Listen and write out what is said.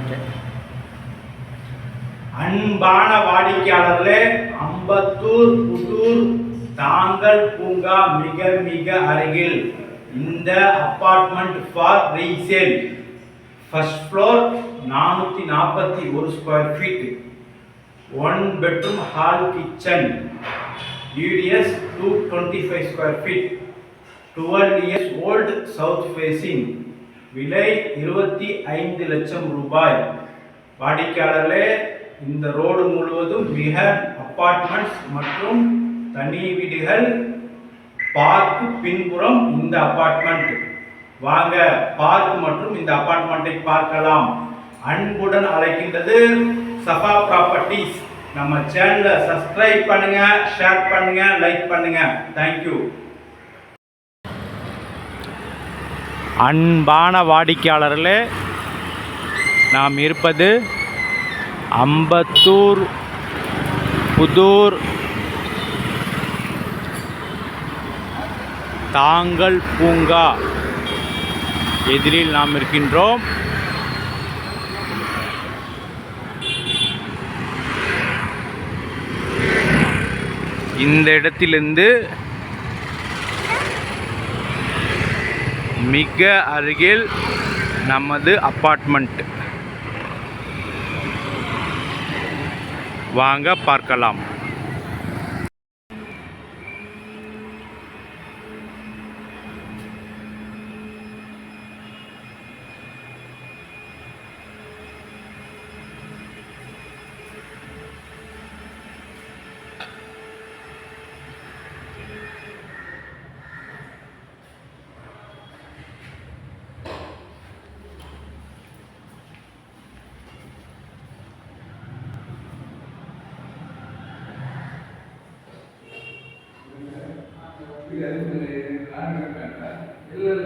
Okay. அன்பான வாடிக்கையாளர்களே, அம்பத்தூர் புதூர் தாங்கல் பூங்கா மிக மிக அருகில் இந்த apartment for resale. First floor 441 square feet, 1 bedroom hall kitchen, UDS 225 square feet, 12 years old, south facing. விலை 25 லட்சம் ரூபாய். வாடிக்கையாளர்களே, இந்த ரோடு முழுவதும் மிக அபார்ட்மெண்ட்ஸ் மற்றும் தனி வீடுகள், பார்க் பின்புறம் இந்த அபார்ட்மெண்ட். வாங்க பார்க் மற்றும் இந்த அபார்ட்மெண்ட்டை பார்க்கலாம். அன்புடன் அழைக்கின்றது சஃபா ப்ராப்பர்ட்டிஸ். நம்ம சேனலை சப்ஸ்கிரைப் பண்ணுங்க, ஷேர் பண்ணுங்க, லைக் பண்ணுங்க. தேங்க்யூ. அன்பான வாடிக்கையாளர்களே, நாம் இருப்பது அம்பத்தூர் புதூர் தாங்கல் பூங்கா எதிரில் நாம் இருக்கின்றோம். இந்த இடத்திலிருந்து மிக அருகில் நமது அபார்ட்மெண்ட். வாங்க பார்க்கலாம். இல்லை